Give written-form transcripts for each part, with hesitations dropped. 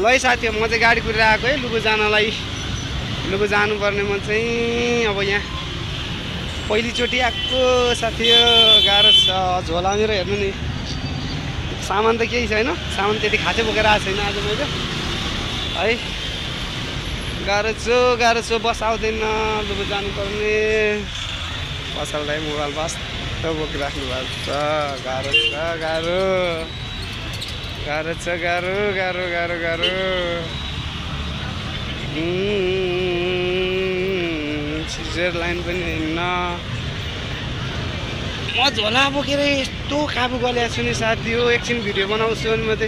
ल है साथी म चाहिँ गाडी कुरेर आएको है लुबु जानलाई। लुबु जानुपर्ने म चाहिँ अब यहाँ पहिलोचोटि आएको साथी हो। गाह्रो छ। झोला मेरो हेर्नु नि सामान त केही छैन। सामान त्यति खासै बोकेर आएको छैन आज मैले है। गाह्रो छ बस आउँदैन। लुबु जानुपर्ने पसललाई मोबाइल बस बोकिराख्नु भएको छ। गाह्रो छ गाह्रो। सिजर लाइन पनि होइन। म झोला बोकेर यस्तो काबु गलेको छु नि साथी हो। एकछिन भिडियो बनाउँछु अनि म चाहिँ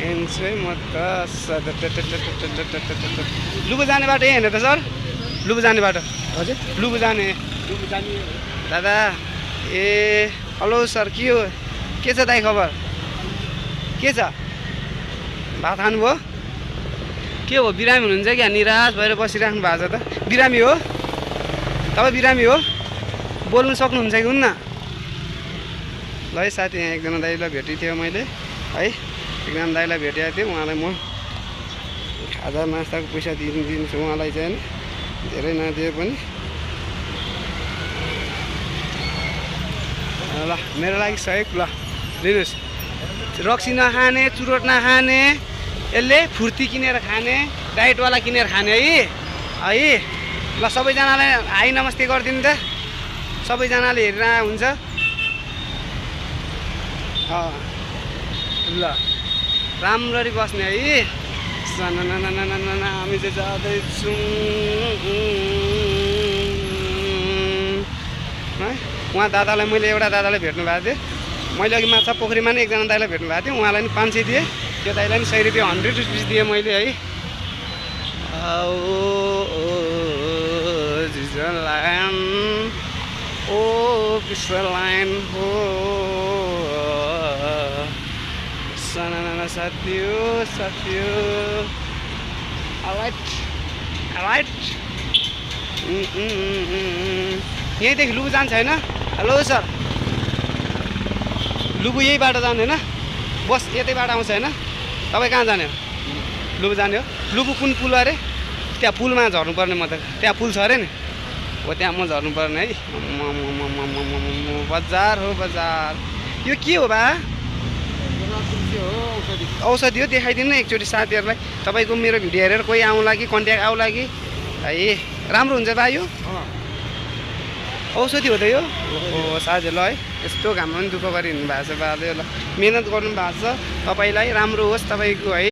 हिँड्छु है म त। लुबु जाने बाटो यही होइन त सर? लुबु जाने बाटो हजुर लुबु जाने दादा। ए हेलो सर के हो के छ दाइ खबर के छ? भात खानुभयो? के हो बिरामी हुनुहुन्छ क्या? निराश भएर बसिराख्नु भएको छ त? बिरामी हो तपाईँ? बिरामी हो? बोल्नु सक्नुहुन्छ कि हुन्न? ल है साथी यहाँ एकजना दाइलाई भेटेको थियो मैले है। एकजना दाइलाई भेटेको थिएँ। उहाँलाई म खाजा नास्ताको पैसा दिन्छु उहाँलाई चाहिँ होइन। धेरै नदिए पनि ल मेरो लागि सहयोग ल लिनुहोस्। रक्सी नखाने चुरोट नखाने यसले फुर्ती किनेर खाने डाइटवाला किनेर खाने है। ल सबैजनालाई हाई नमस्ते गरिदिनु त। सबैजनाले हेरेर हुन्छ ल राम्ररी बस्ने है। हामी चाहिँ जाँदैछौँ है। उहाँ दादालाई मैले एउटा दादालाई भेट्नु भएको थिएँ। मैले अघि माछा पोखरीमा नि एकजना दाइलाई भेट्नु भएको थिएँ। उहाँलाई नि 500 दिएँ। त्यो दाइलाई नि 100 रुपियाँ 100 रुपिस दिएँ मैले है। लाइन हो साथी हो। राइट यहीँदेखि लुबु जान्छ होइन? हेलो सर लुबु यही बाटो जाने होइन? बस यतै बाटो आउँछ होइन? तपाईँ कहाँ जाने हो? लुबु जाने हो? लुबु कुन पुल अरे? त्यहाँ पुलमा झर्नुपर्ने म त। त्यहाँ पुल छ अरे नि हो त्यहाँ म झर्नुपर्ने है। बजार हो बजार। यो के हो बा? औषधि हो। देखाइदिनु न एकचोटि साथीहरूलाई। तपाईँको मेरो भिडियो हेरेर कोही आउँला कि कन्ट्याक्ट आउला कि है। राम्रो हुन्छ बा यो औषधि हो त यो? हो साथी ल है। यस्तो घाममा पनि दुःख गरी हिँड्नु भएको छ बाले। ल मेहनत गर्नु भएको छ। तपाईँलाई राम्रो होस् तपाईँको है।